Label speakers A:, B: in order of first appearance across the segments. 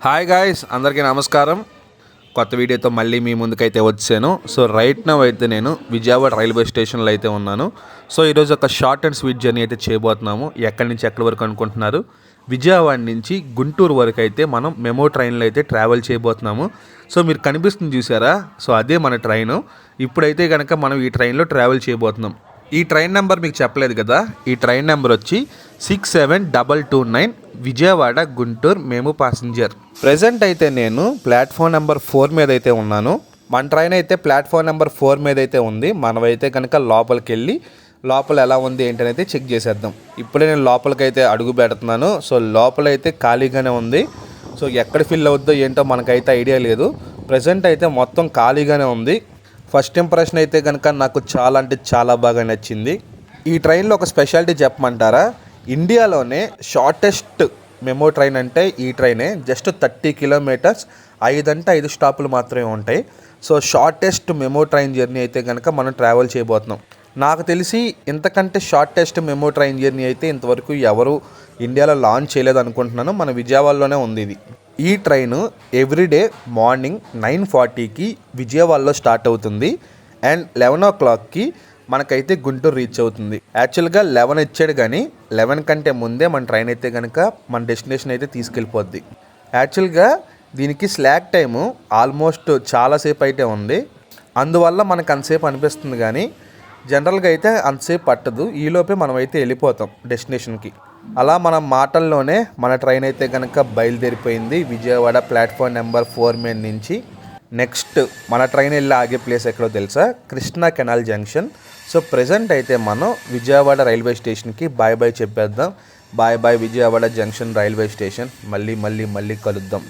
A: Hi guys, అందరికీ నమస్కారం. కొత్త వీడియోతో మళ్ళీ మీ ముందుకైతే వచ్చాను. సో రైట్ నౌ అయితే నేను విజయవాడ రైల్వే స్టేషన్లో అయితే ఉన్నాను. సో ఈరోజు ఒక షార్ట్ అండ్ స్వీట్ జర్నీ అయితే చేయబోతున్నాము. ఎక్కడి నుంచి ఎక్కడి వరకు అనుకుంటున్నారు? విజయవాడ నుంచి గుంటూరు వరకు అయితే మనం మెమో ట్రైన్లో అయితే ట్రావెల్ చేయబోతున్నాము. సో మీరు కనిపిస్తుంది చూసారా? సో అదే మన ట్రైను. ఇప్పుడైతే కనుక మనం ఈ ట్రైన్లో ట్రావెల్ చేయబోతున్నాం. ఈ ట్రైన్ నెంబర్ మీకు చెప్పలేదు కదా. ఈ ట్రైన్ నెంబర్ వచ్చి 67229 విజయవాడ గుంటూరు మేము ప్యాసింజర్. ప్రజెంట్ అయితే నేను ప్లాట్ఫామ్ నెంబర్ 4 మీద అయితే ఉన్నాను. మన ట్రైన్ అయితే ప్లాట్ఫామ్ నెంబర్ 4 మీద అయితే ఉంది. మనమైతే కనుక లోపలికి వెళ్ళి లోపల ఎలా ఉంది ఏంటనైతే చెక్ చేసేద్దాం. ఇప్పుడే నేను లోపలికి అయితే అడుగు పెడుతున్నాను. సో లోపలైతే ఖాళీగానే ఉంది. సో ఎక్కడ ఫిల్ అవుద్దో ఏంటో మనకైతే ఐడియా లేదు. ప్రజెంట్ అయితే మొత్తం ఖాళీగానే ఉంది. ఫస్ట్ ఇంప్రెషన్ అయితే కనుక నాకు చాలా అంటే చాలా బాగా నచ్చింది. ఈ ట్రైన్లో ఒక స్పెషాలిటీ చెప్పమంటారా? ఇండియాలోనే షార్టెస్ట్ మెమో ట్రైన్ అంటే ఈ ట్రైనే. జస్ట్ 30 కిలోమీటర్స్, 5 స్టాపులు మాత్రమే ఉంటాయి. So shortest memo train journey అయితే కనుక మనం ట్రావెల్ చేయబోతున్నాం. నాకు తెలిసి ఇంతకంటే షార్టెస్ట్ మెమో ట్రైన్ జర్నీ అయితే ఇంతవరకు ఎవరు ఇండియాలో లాంచ్ చేయలేదు అనుకుంటున్నాను. మన విజయవాడలోనే ఉంది ఇది. ఈ ట్రైన్ ఎవ్రీడే మార్నింగ్ 9:40కి విజయవాడలో స్టార్ట్ అవుతుంది అండ్ 11 o'clockకి మనకైతే గుంటూరు రీచ్ అవుతుంది. యాక్చువల్గా 11 ఇచ్చాడు, కానీ 11 కంటే ముందే మన ట్రైన్ అయితే కనుక మన డెస్టినేషన్ అయితే తీసుకెళ్ళిపోద్ది. యాక్చువల్గా దీనికి స్లాక్ టైము ఆల్మోస్ట్ చాలాసేపు అయితే ఉంది. అందువల్ల మనకు అంతసేపు అనిపిస్తుంది, కానీ జనరల్గా అయితే అంతసేపు పట్టదు. ఈలోపే మనం అయితే వెళ్ళిపోతాం డెస్టినేషన్కి. అలా మన మాటల్లోనే మన ట్రైన్ అయితే కనుక బయలుదేరిపోయింది విజయవాడ ప్లాట్ఫామ్ నెంబర్ 4 మీద నుంచి. నెక్స్ట్ మన ట్రైన్ వెళ్ళి ఆగే ప్లేస్ ఎక్కడో తెలుసా? Krishna canal junction. So present అయితే మనం విజయవాడ రైల్వే స్టేషన్కి బాయ్ బాయ్ చెప్పేద్దాం. Bye bye Vijayawada junction railway station. మళ్ళీ కలుద్దాం.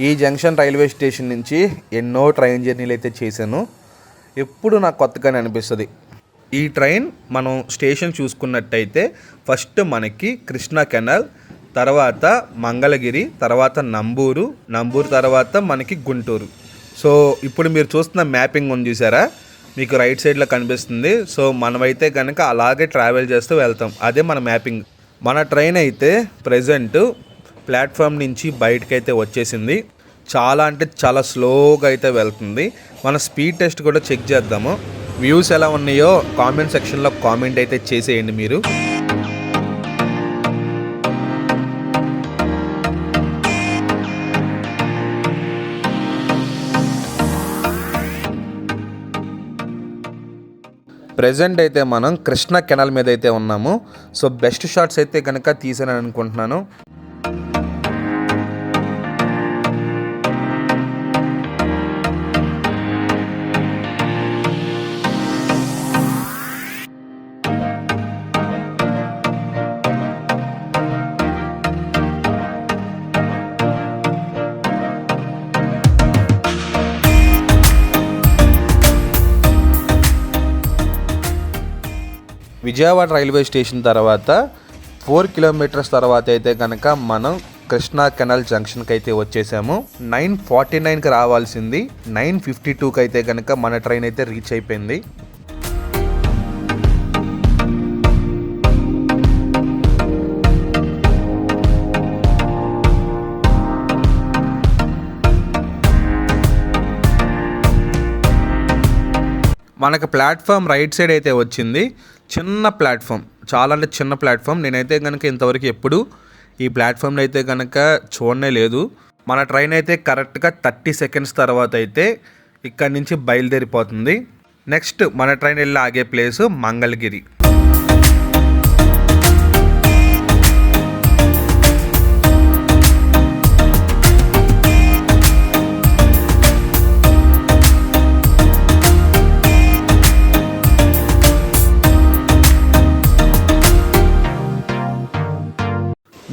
A: ఈ జంక్షన్ రైల్వే స్టేషన్ నుంచి ఎన్నో ట్రైన్ జర్నీలు అయితే చేశాను. ఎప్పుడు నాకు కొత్తగానే అనిపిస్తుంది. ఈ ట్రైన్ మనం స్టేషన్ చూసుకున్నట్టయితే ఫస్ట్ మనకి కృష్ణా కెనాల్, తర్వాత మంగళగిరి, తర్వాత నంబూరు తర్వాత మనకి గుంటూరు. సో ఇప్పుడు మీరు చూస్తున్న మ్యాపింగ్ ఉంది చూసారా? మీకు రైట్ సైడ్లో కనిపిస్తుంది. సో మనమైతే కనుక అలాగే ట్రావెల్ చేస్తూ వెళ్తాం. అదే మన మ్యాపింగ్. మన ట్రైన్ అయితే ప్రజెంట్ ప్లాట్ఫామ్ నుంచి బయటకైతే వచ్చేసింది. చాలా అంటే చాలా స్లోగా అయితే వెళ్తుంది. మన స్పీడ్ టెస్ట్ కూడా చెక్ చేద్దాము. వ్యూస్ ఎలా ఉన్నాయో కామెంట్ సెక్షన్లో కామెంట్ అయితే చేసేయండి మీరు. ప్రెజెంట్ అయితే మనం కృష్ణా కెనాల్ మీద అయితే ఉన్నాము. సో బెస్ట్ షాట్స్ అయితే కనుక తీసానని అనుకుంటున్నాను. విజయవాడ రైల్వే స్టేషన్ తర్వాత 4 కిలోమీటర్స్ తర్వాత అయితే కనుక మనం కృష్ణా కెనాల్ జంక్షన్కి అయితే వచ్చేసాము. 9:49కి రావాల్సింది 9:52కి అయితే కనుక మన ట్రైన్ అయితే రీచ్ అయిపోయింది. మనకు ప్లాట్ఫామ్ రైట్ సైడ్ అయితే వచ్చింది. చిన్న ప్లాట్ఫామ్, చాలా అంటే చిన్న ప్లాట్ఫామ్. నేనైతే కనుక ఇంతవరకు ఎప్పుడు ఈ ప్లాట్ఫామ్లో అయితే కనుక చూడనే లేదు. మన ట్రైన్ అయితే కరెక్ట్గా 30 seconds తర్వాత అయితే ఇక్కడి నుంచి బయలుదేరిపోతుంది. నెక్స్ట్ మన ట్రైన్ వెళ్ళి ఆగే ప్లేసు మంగళగిరి.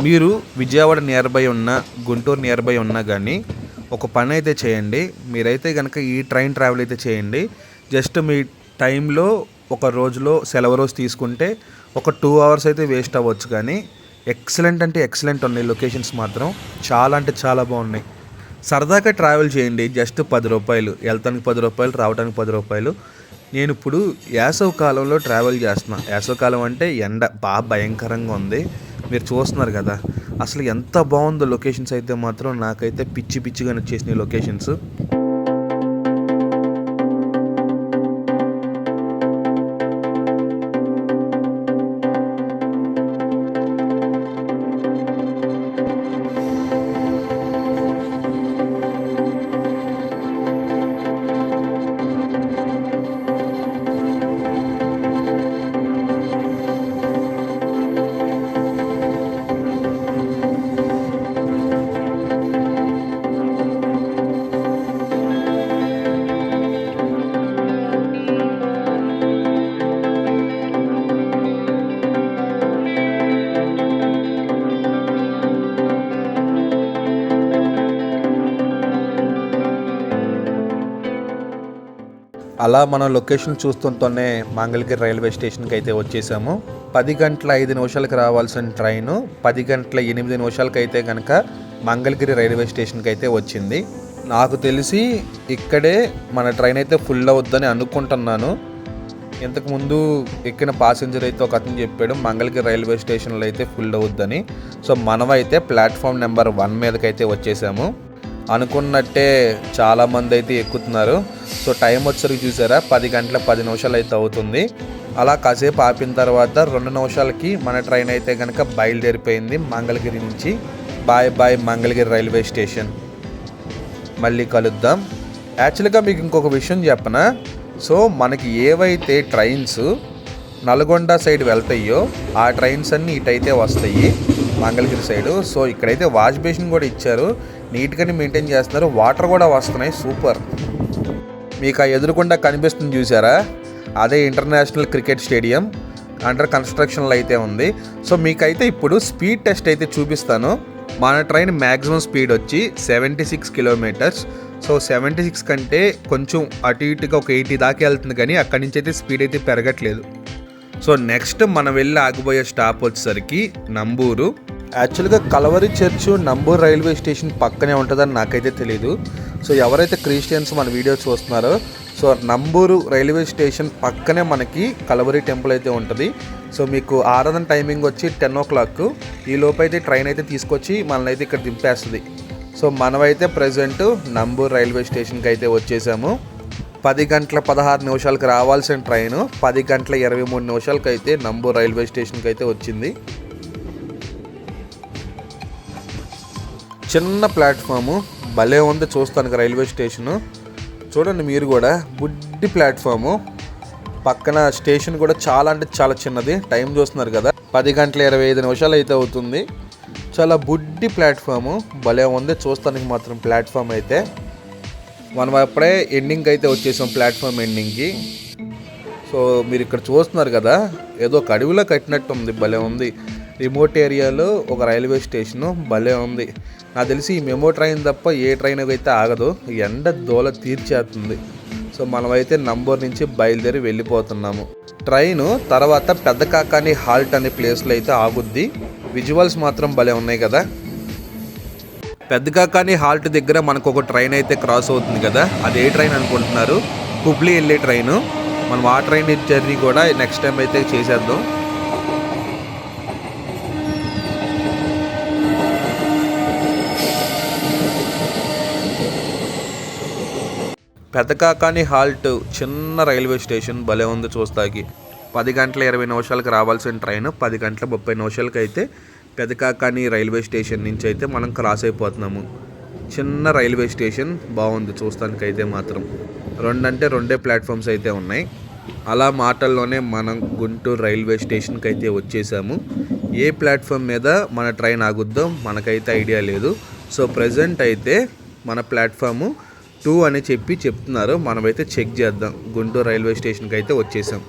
A: మీరు విజయవాడ నియర్ బై ఉన్న, గుంటూరు నియర్ బై ఉన్నా కానీ ఒక పని అయితే చేయండి. మీరైతే కనుక ఈ ట్రైన్ ట్రావెల్ అయితే చేయండి. జస్ట్ మీ టైంలో ఒక రోజులో సెలవు రోజు తీసుకుంటే ఒక 2 hours అయితే వేస్ట్ అవ్వచ్చు, కానీ ఎక్సలెంట్ అంటే ఎక్సలెంట్ ఉన్నాయి. లొకేషన్స్ మాత్రం చాలా అంటే చాలా బాగున్నాయి. సరదాగా ట్రావెల్ చేయండి. జస్ట్ 10 రూపాయలు, వెళ్తానికి 10 రూపాయలు, రావడానికి 10 రూపాయలు. నేను ఇప్పుడు వేసవి కాలంలో ట్రావెల్ చేస్తున్నా. వేసవి కాలం అంటే ఎండ బాగా భయంకరంగా ఉంది. మీరు చూస్తున్నారు కదా, అసలు ఎంత బాగుందో లొకేషన్స్ అయితే మాత్రం నాకైతే పిచ్చి పిచ్చిగా నచ్చేసినాయి లొకేషన్స్. అలా మనం లొకేషన్ చూస్తుంటేనే మంగళగిరి రైల్వే స్టేషన్కి అయితే వచ్చేసాము. 10:05 రావాల్సిన ట్రైను 10:08 అయితే కనుక మంగళగిరి రైల్వే స్టేషన్కి అయితే వచ్చింది. నాకు తెలిసి ఇక్కడే మన ట్రైన్ అయితే ఫుల్ అవుద్దని అనుకుంటున్నాను. ఇంతకుముందు ఎక్కిన ప్యాసింజర్ అయితే ఒక అతను చెప్పాడు మంగళగిరి రైల్వే స్టేషన్లో అయితే ఫుల్ అవుద్దని. సో మనమైతే ప్లాట్ఫామ్ నెంబర్ 1 మీదకి అయితే వచ్చేసాము. అనుకున్నట్టే చాలామంది అయితే ఎక్కుతున్నారు. సో టైం వచ్చరికి చూసారా 10:10 అయితే అవుతుంది. అలా కాసేపు ఆపిన తర్వాత 2 నిమిషాలకి మన ట్రైన్ అయితే కనుక బయలుదేరిపోయింది మంగళగిరి నుంచి. Bye bye Mangalagiri railway station, మళ్ళీ కలుద్దాం. యాక్చువల్గా మీకు ఇంకొక విషయం చెప్పనా, సో మనకి ఏవైతే ట్రైన్స్ నల్గొండ సైడ్ వెళ్తాయో ఆ ట్రైన్స్ అన్నీ ఇటైతే వస్తాయి మంగళగిరి సైడు. సో ఇక్కడైతే వాష్ బేసిన్ కూడా ఇచ్చారు, నీట్గానే మెయింటైన్ చేస్తున్నారు, వాటర్ కూడా వస్తున్నాయి, సూపర్. మీకు ఆ ఎదురుకుండా కనిపిస్తుంది చూసారా, అదే ఇంటర్నేషనల్ క్రికెట్ స్టేడియం అండర్ కన్స్ట్రక్షన్లో అయితే ఉంది. సో మీకైతే ఇప్పుడు స్పీడ్ టెస్ట్ అయితే చూపిస్తాను. మన ట్రైన్ మ్యాక్సిమం స్పీడ్ వచ్చి 76 కిలోమీటర్స్. సో 76 కంటే కొంచెం అటు ఇటుగా ఒక 80 దాకా వెళ్తుంది, కానీ అక్కడి నుంచి అయితే స్పీడ్ అయితే పెరగట్లేదు. సో నెక్స్ట్ మనం వెళ్ళి ఆగిపోయే స్టాప్ వచ్చేసరికి నంబూరు. యాక్చువల్గా Calvary church Namburu railway station పక్కనే ఉంటుందని నాకైతే తెలియదు. సో ఎవరైతే క్రిస్టియన్స్ మన వీడియో చూస్తున్నారో, సో నంబూరు రైల్వే స్టేషన్ పక్కనే మనకి కలవరి టెంపుల్ అయితే ఉంటుంది. సో మీకు ఆరాధన టైమింగ్ వచ్చి 10 o'clock. ఈ లోపు అయితే ట్రైన్ అయితే తీసుకొచ్చి మనల్ని అయితే ఇక్కడ దింపేస్తుంది. సో మనమైతే ప్రజెంట్ నంబూరు రైల్వే స్టేషన్కి అయితే వచ్చేసాము. 10:16 రావాల్సిన ట్రైన్ 10:23 అయితే నంబూరు రైల్వే స్టేషన్కి అయితే వచ్చింది. చిన్న ప్లాట్ఫాము, భలే ఉంది చూస్తానికి రైల్వే స్టేషను. చూడండి మీరు కూడా, బుడ్డి ప్లాట్ఫాము, పక్కన స్టేషన్ కూడా చాలా అంటే చాలా చిన్నది. టైం చూస్తున్నారు కదా, 10:25 అయితే అవుతుంది. చాలా బుడ్డి ప్లాట్ఫాము, భలే ఉంది చూస్తానికి మాత్రం ప్లాట్ఫామ్ అయితే. మనం అప్పుడే ఎండింగ్కి అయితే వచ్చేసాం, ప్లాట్ఫామ్ ఎండింగ్కి. సో మీరు ఇక్కడ చూస్తున్నారు కదా, ఏదో ఒక అడవిలో కట్టినట్టు ఉంది, భలే ఉంది. రిమోట్ ఏరియాలో ఒక రైల్వే స్టేషను, భలే ఉంది. నాకు తెలిసి ఈ మెమో ట్రైన్ తప్ప ఏ ట్రైన్ అయితే ఆగదు, ఎండ దోల తీర్చేస్తుంది. సో మనమైతే నంబూరు నుంచి బయలుదేరి వెళ్ళిపోతున్నాము. ట్రైను తర్వాత పెద్ద కాకాని హాల్ట్ అనే ప్లేస్లో అయితే ఆగుద్ది. విజువల్స్ మాత్రం భలే ఉన్నాయి కదా. పెద్ద కాకాని హాల్ట్ దగ్గర మనకు ఒక ట్రైన్ అయితే క్రాస్ అవుతుంది కదా, అది ఏ ట్రైన్ అనుకుంటున్నారు? హుబ్లీ వెళ్ళే ట్రైను. మనం ఆ ట్రైన్ జర్నీ కూడా నెక్స్ట్ టైం అయితే చేసేద్దాం. పెద్ద కాకాని హాల్ట్ చిన్న రైల్వే స్టేషన్, భలే ఉంది చూస్తాకి. 10:20 రావాల్సిన ట్రైన్ 10:30 అయితే పెద్ద కాకాని రైల్వే స్టేషన్ నుంచి అయితే మనం క్రాస్ అయిపోతున్నాము. చిన్న రైల్వే స్టేషన్, బాగుంది చూస్తానికైతే మాత్రం. 2 ప్లాట్ఫామ్స్ అయితే ఉన్నాయి. అలా మాటల్లోనే మనం గుంటూరు రైల్వే స్టేషన్కి అయితే వచ్చేసాము. ఏ ప్లాట్ఫామ్ మీద మన ట్రైన్ ఆగుద్దో మనకైతే ఐడియా లేదు. సో ప్రజెంట్ అయితే మన ప్లాట్ఫాము 2 అని చెప్తున్నారు. మనమైతే చెక్ చేద్దాం. గుంటూరు రైల్వే స్టేషన్కి అయితే వచ్చేసాం.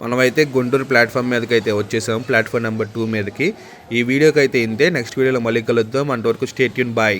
A: మనమైతే గుంటూరు ప్లాట్ఫామ్ మీదకి అయితే వచ్చేసాం, ప్లాట్ఫామ్ నెంబర్ 2 మీదకి. ఈ వీడియోకి అయితే ఇంతే. నెక్స్ట్ వీడియోలో మళ్ళీ కలుద్దాం. అంతవరకు స్టే ట్యూన్, బాయ్.